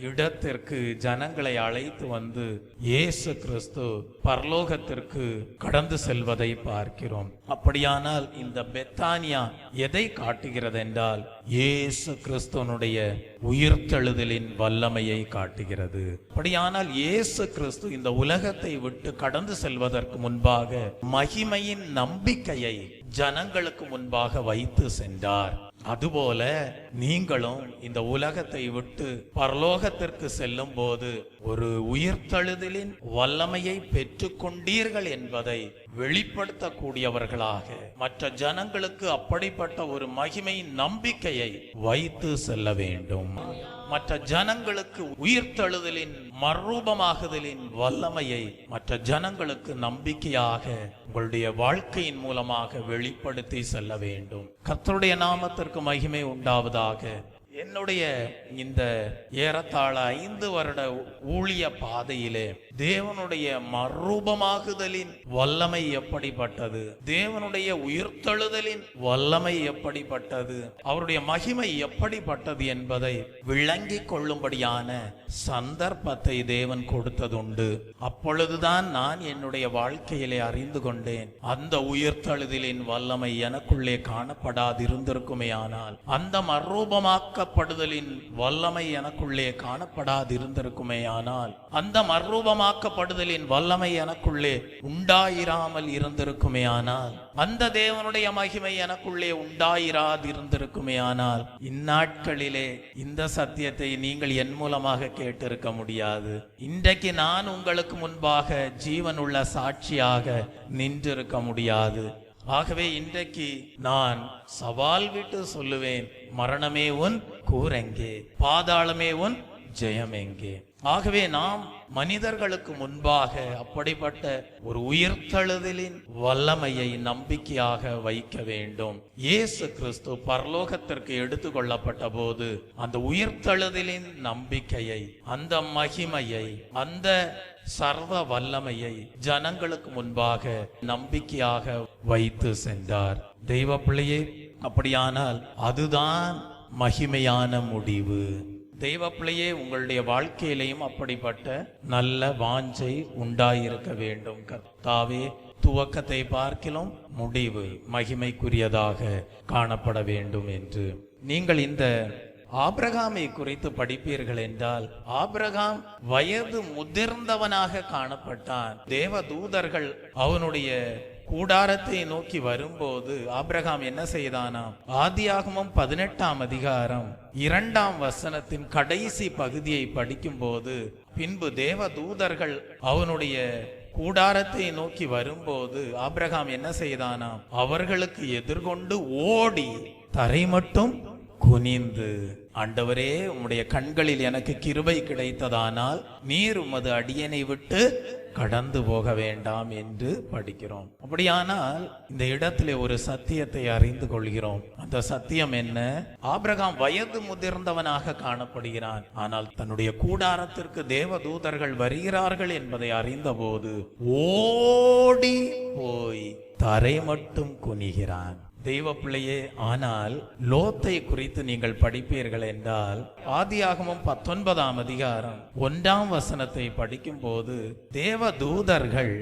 இடத்திற்கு ஜனங்களை அழைத்து வந்து இயேசு கிறிஸ்து பரலோகத்திற்கு கடந்து செல்வதை பார்க்கிறோம். அப்படியானால் இந்த பெத்தானியா எதை காட்டுகிறது என்றால் இயேசு கிறிஸ்துவனுடைய உயிர்த்தெழுதலின் வல்லமையை காட்டுகிறது. அப்படியானால் இயேசு கிறிஸ்து இந்த உலகத்தை விட்டு கடந்து செல்வதற்கு முன்பாக மகிமையின் நம்பிக்கையை ஜனங்களுக்கு முன்பாக வைத்து சென்றார். அதுபோல நீங்களும் இந்த உலகத்தை விட்டு பரலோகத்திற்கு செல்லும் போது ஒரு உயிர்த்தெழுதலின் வல்லமையை பெற்றுக்கொண்டீர்கள் என்பதை வெளிப்படுத்தக்கூடியவர்களாக மற்ற ஜனங்களுக்கு அப்படிப்பட்ட ஒரு மகிமையின் நம்பிக்கையை வைத்து செல்ல வேண்டும். மற்ற ஜனங்களுக்கு உயிர்த்தெழுதலின் மறுரூபமாகுதலின் வல்லமையை மற்ற ஜனங்களுக்கு நம்பிக்கையாக உங்களுடைய வாழ்க்கையின் மூலமாக வெளிப்படுத்தி செல்ல வேண்டும். கர்த்தருடைய நாமத்திற்கு மகிமை உண்டாவதாக. என்னுடைய இந்த ஏறத்தாழ 5 வருட ஊழிய பாதையிலே தேவனுடைய மறுரூபமாகுதலின் வல்லமை எப்படிப்பட்டது, தேவனுடைய உயிர்த்தெழுதலின் வல்லமை எப்படிப்பட்டது, அவருடைய மகிமை எப்படிப்பட்டது என்பதை விளங்கிக் கொள்ளும்படியான சந்தர்ப்பத்தை தேவன் கொடுத்ததுண்டு. அப்பொழுதுதான் நான் என்னுடைய வாழ்க்கையிலே அறிந்து கொண்டேன், அந்த உயிர்த்தெழுதலின் வல்லமை எனக்குள்ளே காணப்படாதிருந்திருக்குமே ஆனால், அந்த மறுரூபமாக்கப்படுதலின் வல்லமை எனக்குள்ளே காணப்படாதிருந்திருக்குமே ஆனால், அந்த மறுரூபமாக்கப்படுதலின் வல்லமை எனக்குள்ளே உண்டாயிராமல் இருந்திருக்குமே ஆனால், அந்த தேவனுடைய மகிமை எனக்குள்ளே உண்டாயிராதிருந்திருக்குமே ஆனால், இந்நாட்களிலே இந்த சத்தியத்தை நீங்கள் என் மூலமாக கேட்டிருக்க முடியாது. இன்றைக்கு நான் உங்களுக்கு முன்பாக ஜீவனுள்ள சாட்சியாக நின்றிருக்க முடியாது. ஆகவே இன்றைக்கு நான் சவால் விட்டு சொல்லுவேன், மரணமே உன் கூரெங்கே, பாதாளமே உன் ஜெயம் எங்கே? ஆகவே நாம் மனிதர்களுக்கு முன்பாக அப்படிப்பட்ட ஒரு உயிர்த்தெழுதலின் வல்லமையை நம்பிக்கையாக வைக்க வேண்டும். இயேசு கிறிஸ்து பரலோகத்திற்கு எடுத்து கொள்ளப்பட்ட போது அந்த உயிர்த்தெழுதலின் நம்பிக்கையை, அந்த மகிமையை, அந்த சர்வ வல்லமையை ஜனங்களுக்கு முன்பாக நம்பிக்கையாக வைத்து சென்றார். தெய்வ பிள்ளையே, அப்படியானால் அதுதான் மகிமையான முடிவு. தெய்வ பிள்ளையே, உங்களுடைய வாழ்க்கையிலையும் அப்படிப்பட்ட நல்ல வாஞ்சை உண்டாயிருக்க வேண்டும். கர்த்தாவே, துவக்கத்தை பார்க்கிலும் முடிவு மகிமைக்குரியதாக காணப்பட வேண்டும் என்று. நீங்கள் இந்த ஆபிரகாமை குறித்து படிப்பீர்கள் என்றால், ஆபிரகாம் வயது முதிர்ந்தவனாக காணப்பட்டான். தேவ தூதர்கள் அவனுடைய கூடாரத்தை நோக்கி வரும்போது ஆபிரகாம் என்ன செய்தானாம்? ஆதியாகமம் 18ஆம் அதிகாரம் 2ஆம் வசனத்தின் கடைசி பகுதியை படிக்கும் போது, பின்பு தேவ தூதர்கள் அவனுடைய கூடாரத்தை நோக்கி வரும்போது ஆபிரகாம் என்ன செய்தானாம்? அவர்களுக்கு எதிர்கொண்டு ஓடி தரை மட்டும் குனிந்து, ஆண்டவரே, உம்முடைய கண்களில் எனக்கு கிருபை கிடைத்ததானால் நீர் உமது அடியனை விட்டு கடந்து போக வேண்டாம் என்று படிக்கிறோம். அப்படியானால் இந்த இடத்திலே ஒரு சத்தியத்தை அறிந்து கொள்கிறோம். அந்த சத்தியம் என்ன? ஆபிரகாம் வயது முதிர்ந்தவனாக காணப்படுகிறான். ஆனால் தன்னுடைய கூடாரத்திற்கு தேவ தூதர்கள் வருகிறார்கள் என்பதை அறிந்தபோது ஓடி போய் தரை மட்டும் குனிகிறான். தெய்வ பிள்ளையே, ஆனால் லோத்தை குறித்து நீங்கள் படிப்பீர்கள் என்றால், ஆதியாகமம் 19ஆம் அதிகாரம் 1ஆம் வசனத்தை படிக்கும் போது தேவ தூதர்கள்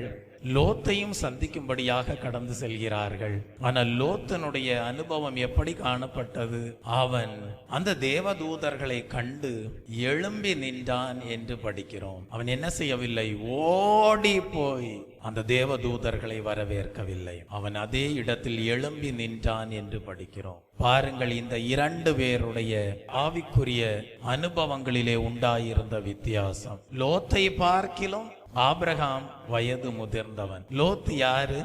லோத்தையும் சந்திக்கும்படியாக கடந்து செல்கிறார்கள். ஆனால் லோத்தனுடைய அனுபவம் எப்படி காணப்பட்டது? அவன் அந்த தேவதூதர்களை கண்டு எழும்பி நின்றான் என்று படிக்கிறோம். அவன் என்ன செய்யவில்லை? ஓடி போய் அந்த தேவதூதர்களை வரவேற்கவில்லை. அவன் அதே இடத்தில் எழும்பி நின்றான் என்று படிக்கிறோம். பாருங்கள், இந்த இரண்டு பேருடைய ஆவிக்குரிய அனுபவங்களிலே உண்டாயிருந்த வித்தியாசம். லோத்தை பார்க்கிலும் ஆபிரகாம் வயது முதிர்ந்தவன். லோத் யாரு?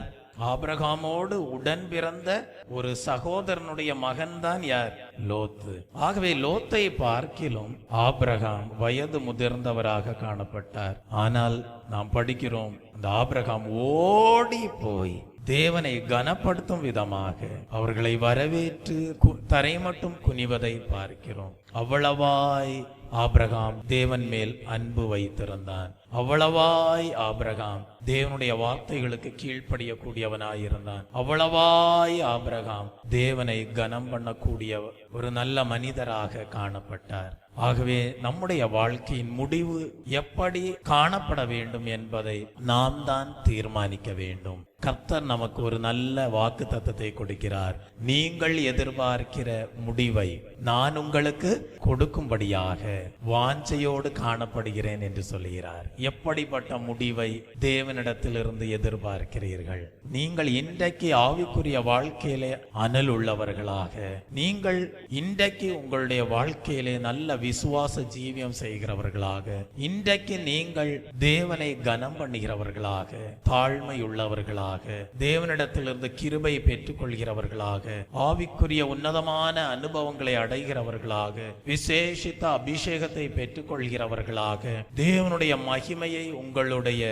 ஆபிரகாமோடு உடன் பிறந்த ஒரு சகோதரனுடைய மகன்தான் யார்? லோத்து. ஆகவே லோத்தை பார்க்கிலும் ஆபிரகாம் வயது முதிர்ந்தவராக காணப்பட்டார். ஆனால் நாம் படிக்கிறோம், அந்த ஆபிரகாம் ஓடி போய் தேவனை கனப்படுத்தும் விதமாக அவர்களை வரவேற்று தரை மட்டும் குனிவதை பார்க்கிறோம். அவ்வளவாய் ஆபிரகாம் தேவன் மேல் அன்பு வைத்திருந்தான். அவ்வளவாய் ஆபிரகாம் தேவனுடைய வார்த்தைகளுக்கு கீழ்ப்படியக்கூடியவனாயிருந்தான். அவ்வளவாய் ஆபிரகாம் தேவனை கனம் பண்ணக்கூடிய ஒரு நல்ல மனிதராக காணப்பட்டார். ஆகவே நம்முடைய வாழ்க்கையின் முடிவு எப்படி காணப்பட வேண்டும் என்பதை நாம் தான் தீர்மானிக்க வேண்டும். கர்த்தர் நமக்கு ஒரு நல்ல வாக்கு தத்தத்தை கொடுக்கிறார். நீங்கள் எதிர்பார்க்கிற முடிவை நான் உங்களுக்கு கொடுக்கும்படியாக வாஞ்சையோடு காணப்படுகிறேன் என்று சொல்கிறார். எப்படிப்பட்ட முடிவை தேவனிடத்திலிருந்து எதிர்பார்க்கிறீர்கள்? நீங்கள் இன்றைக்கு ஆவிக்குரிய வாழ்க்கையிலே அனல் உள்ளவர்களாக, நீங்கள் இன்றைக்கு உங்களுடைய வாழ்க்கையிலே நல்ல விசுவாச ஜீவியம் செய்கிறவர்களாக, இன்றைக்கு நீங்கள் தேவனை கனம் பண்ணுகிறவர்களாக, தாழ்மை உள்ளவர்களாக, தேவனிடத்திலிருந்து கிருபை பெற்றுக் கொள்கிறவர்களாக, ஆவிக்குரிய உன்னதமான அனுபவங்களை அடைகிறவர்களாக, விசேஷித்த அபிஷேகத்தை பெற்றுக் கொள்கிறவர்களாக, தேவனுடைய மகிமையை உங்களுடைய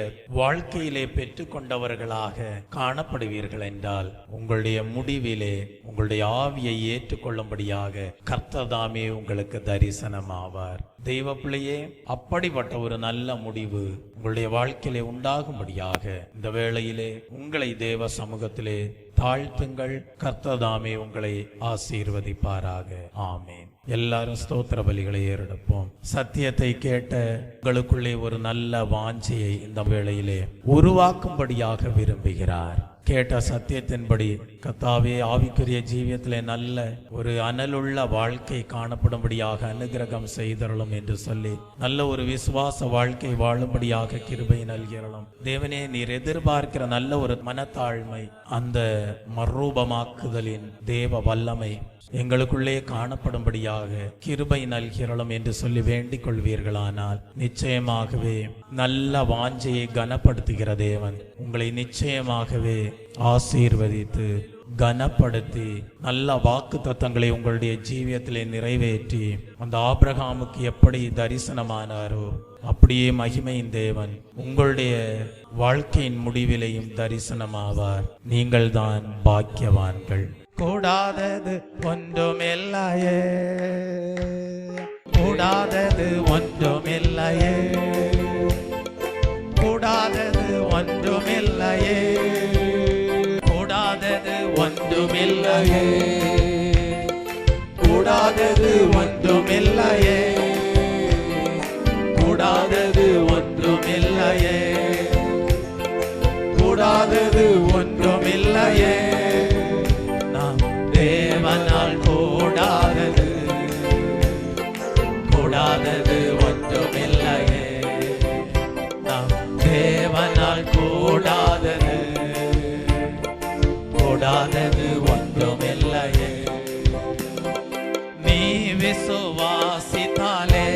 வாழ்க்கையிலே பெற்றுக் கொண்டவர்களாக காணப்படுவீர்கள் என்றால் உங்களுடைய முடிவிலே உங்களுடைய ஆவியை ஏற்றுக்கொள்ளும்படியாக கர்த்தர் தாமே உங்களுக்கு தரிசனமாவார். தெய்வ பிள்ளையே, அப்படிப்பட்ட ஒரு நல்ல முடிவு உங்களுடைய வாழ்க்கையிலே உண்டாகும்படியாக இந்த வேளையிலே உங்களை தேவ சமூகத்திலே தாழ்த்துங்கள். கர்த்தர் தாமே உங்களை ஆசீர்வதிப்பாராக. ஆமேன். எல்லாரும் ஸ்தோத்திர பலிகளை ஏறெடுப்போம். சத்தியத்தை கேட்ட உங்களுக்குள்ளே ஒரு நல்ல வாஞ்சையை இந்த வேளையிலே உருவாக்கும்படியாக விரும்புகிறார். கேட்ட சத்தியத்தின்படி கர்த்தாவே ஆவிக்குரிய ஜீவியத்திலே நல்ல ஒரு அனலுள்ள வாழ்க்கை காணப்படும்படியாக அனுகிரகம் செய்தரலும் என்று சொல்லி நல்ல ஒரு விசுவாச வாழ்க்கை வாழும்படியாக கிருபை நல்கிறலும். தேவனே, நீர் எதிர்பார்க்கிற நல்ல ஒரு மனத்தாழ்மை, அந்த மறுரூபமாக்குதலின் தேவ வல்லமை எங்களுக்குள்ளே காணப்படும்படியாக கிருபை நல்கிறலும் என்று சொல்லி வேண்டிக் கொள்வீர்களானால் நிச்சயமாகவே நல்ல வாஞ்சையை கனப்படுத்துகிற தேவன் உங்களை நிச்சயமாகவே ஆசீர்வதித்து கனப்படுத்தி நல்ல வாக்கு தத்தங்களை உங்களுடைய ஜீவியத்திலே நிறைவேற்றி அந்த ஆபிரகாமுக்கு எப்படி தரிசனமானாரோ அப்படியே மகிமையின் தேவன் உங்களுடைய வாழ்க்கையின் முடிவிலையும் தரிசனமாவார். நீங்கள் தான் பாக்கியவான்கள். கூடாதது ஒன்றுமில்லையே, கூடாதது ஒன்றுமில்லையே, கூடாதது ஒன்றுமில்லையே, கூடாதது ஒன்றுமில்லையே, கூடாதது ஒன்றுமில்லையே, கூடாதது ஒன்றுமில்லையே, கூடாதது ஒன்றுமில்லையே. தேவனால் கூடாதது, கூடாதது ஒன்றுமில்லையே. நாம் தேவனால் கூடாதது, கூடாதது ஒன்றுமில்லையே. நீ விசுவாசித்தாலே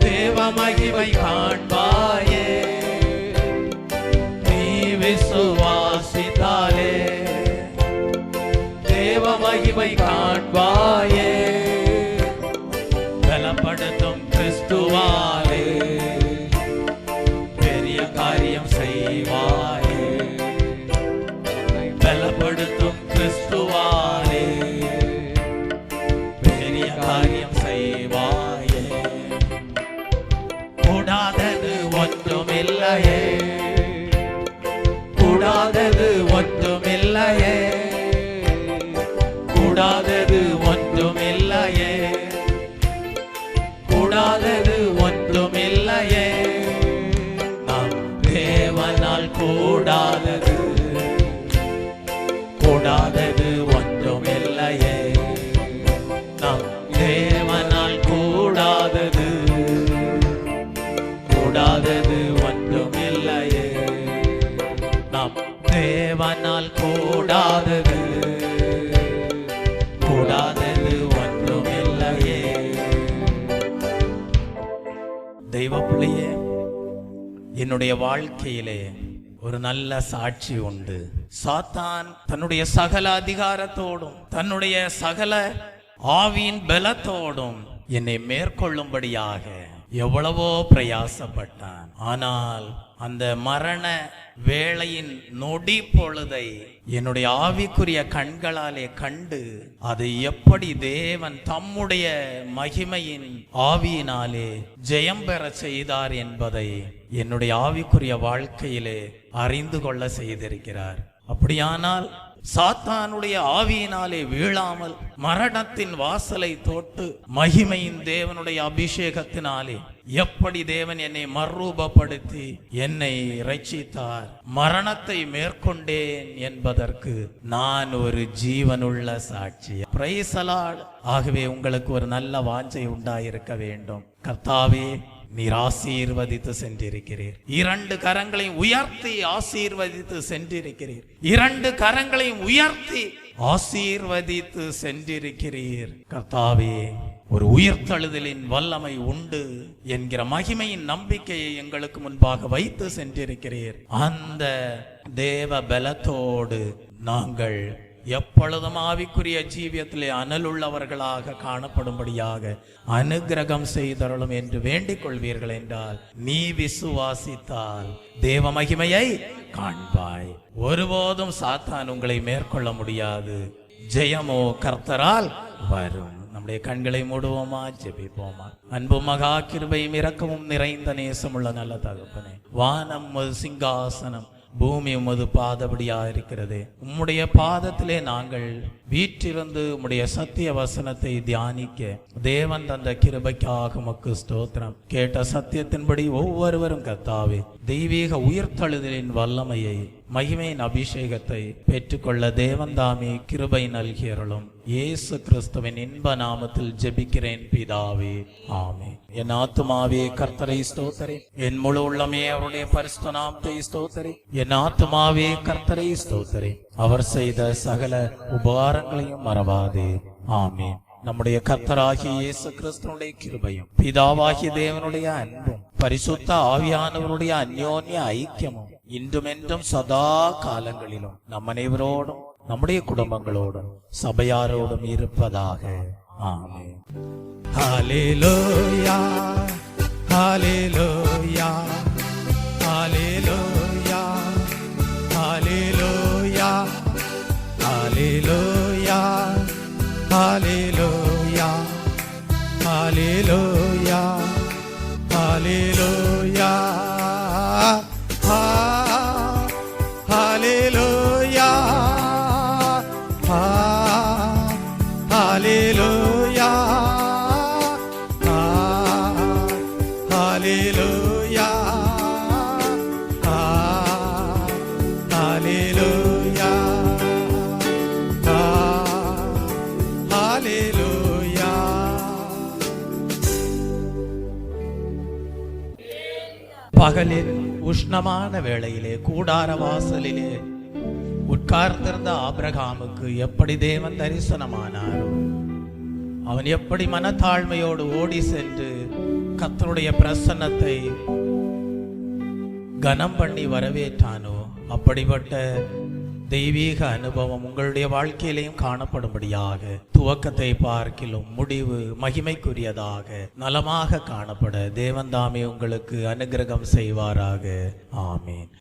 தேவ மகிமை காண்பாயே. நீ விசுவாசித்தாலே தேவ மகிமை காண்பாயே. பலப்படுத்தும் கிறிஸ்துவாலே பெரிய காரியம் செய்வாயே. பலப்படுத்தும் கிறிஸ்துவாலே பெரிய காரியம் செய்வாயே. கூடாதது ஒன்றுமில்லையே, கூடாதது ஒன்றுமில்லையே, கூடாதது ஒன்றுமில்லையே, கூடாதது ஒன்றுமில்லையே. நாம் தேவன் தேவனால் கூடாதது ஒன்றுமில்லையே. நாம் தேவனால் கூடாதது ஒன்றுமில்லையே. தெய்வ பிள்ளையே, என்னுடைய வாழ்க்கையிலே ஒரு நல்ல சாட்சி உண்டு. சாத்தான் தன்னுடைய சகல அதிகாரத்தோடும் தன்னுடைய சகல ஆவியின் பலத்தோடும் என்னை மேற்கொள்ளும்படியாக எவ்வளவோ பிரயாசப்பட்டான். ஆனால் அந்த மரண வேளையின் நொடி பொழுதை என்னுடைய ஆவிக்குரிய கண்களாலே கண்டு அதை எப்படி தேவன் தம்முடைய மகிமையின் ஆவியினாலே ஜெயம் பெற செய்தார் என்பதை என்னுடைய ஆவிக்குரிய வாழ்க்கையிலே அறிந்து கொள்ள செய்திருக்கிறார். அப்படியானால் சாத்தானுடைய ஆவியினாலே வீழாமல் மரணத்தின் வாசலை தொட்டு மகிமையின் தேவனுடைய அபிஷேகத்தினாலே எப்படி தேவன் என்னை மறுரூபப்படுத்தி என்னை இரட்சித்தார், மரணத்தை மேற்கொண்டேன் என்பதற்கு நான் ஒரு ஜீவனுள்ள சாட்சி. Praise the Lord. ஆகவே உங்களுக்கு ஒரு நல்ல வாஞ்சை உண்டாயிருக்க வேண்டும். கர்த்தாவே, நீர் ஆசீர்வதித்து சென்றிருக்கிறீர். 2 கரங்களையும் உயர்த்தி ஆசீர்வதித்து சென்றிருக்கிறீர். 2 கரங்களையும் உயர்த்தி ஆசீர்வதித்து சென்றிருக்கிறீர். கர்த்தாவே, ஒரு உயிர்த்தெழுதலின் வல்லமை உண்டு என்கிற மகிமையின் நம்பிக்கையை எங்களுக்கு முன்பாக வைத்து சென்றிருக்கிறீர். அந்த தேவ பலத்தோடு நாங்கள் எப்பொழுதும் ஆவிக்குரிய ஜீவியத்திலே அனலுள்ளவர்களாக காணப்படும்படியாக அனுக்கிரகம் செய்தருளும் என்று வேண்டிக் கொள்வீர்கள் என்றால் நீ விசுவாசித்தால் தேவ மகிமையை காண்பாய். ஒருபோதும் சாத்தான் உங்களை மேற்கொள்ள முடியாது. ஜெயமோ கர்த்தரால் வரும். நம்முடைய கண்களை மூடுவோமா, ஜெபிப்போமா. அன்பு மகா கிருபையும் இரக்கமும் நிறைந்த நேசமுள்ள நல்ல தகப்பனே, வானம் உமது சிங்காசனம், பூமி உமது பாதபடியா இருக்கிறது. உம்முடைய பாதத்திலே நாங்கள் வீற்றிருந்து உம்முடைய சத்திய வசனத்தை தியானிக்க தேவன் தந்த கிருபைக்காக உமக்கு ஸ்தோத்திரம். கேட்ட சத்தியத்தின்படி ஒவ்வொருவரும் கர்த்தாவே தெய்வீக உயிர்த்தெழுதலின் வல்லமையை மகிமையின் அபிஷேகத்தை பெற்றுக்கொள்ள தேவன் தாமே கிருபை நல்கியருளும். இயேசு கிறிஸ்துவின் இன்ப நாமத்தில் ஜெபிக்கிறேன் பிதாவே, ஆமென். என் ஆத்துமாவே கர்த்தரை ஸ்தோத்தரே, என் முழு உள்ளமே அவருடைய பரிசுத்த நாமத்தை ஸ்தோத்தரே. என் ஆத்துமாவே கர்த்தரை ஸ்தோத்தரே, அவர் செய்த சகல உபகாரங்களையும் மறவாதே. ஆமென். நம்முடைய கர்த்தராகிய இயேசு கிறிஸ்துவினுடைய கிருபையும் பிதாவாகிய தேவனுடைய அன்பும் பரிசுத்த ஆவியானவருடைய அந்யோன்ய ஐக்கியமும் இன்றும் என்றும் சதா காலங்களிலும் நம் அனைவரோடும் நம்முடைய குடும்பங்களோடும் சபையாரோடும் இருப்பதாக. ஆமென். ஹல்லேலூயா, ஹல்லேலூயா, ஹல்லேலூயா, ஹல்லேலூயா, ஹல்லேலூயா, ஹல்லேலூயா, ஹல்லேலூயா, ஹல்லேலூயா, ஹல்லேலூயா, ஹல்லேலூயா, ஹல்லேலூயா, ஹல்லேலூயா, ஹல்லேலூயா. பகலில் உஷ்ணமான வேளையிலே கூடார வாசலிலே உட்கார்ந்திருந்த ஆபிரகாமுக்கு எப்படி தேவன் தரிசனமானாரோ, அவன் எப்படி மனத்தாழ்மையோடு ஓடி சென்று கர்த்தருடைய பிரசன்னத்தை கனம் பண்ணி வரவேற்றானோ, அப்படிப்பட்ட தெய்வீக அனுபவம் உங்களுடைய வாழ்க்கையிலையும் காணப்படும்படியாக துவக்கத்தை பார்க்கிலும் முடிவு மகிமைக்குரியதாக நலமாக காணப்பட தேவன் தாமே உங்களுக்கு அனுக்கிரகம் செய்வாராக. ஆமென்.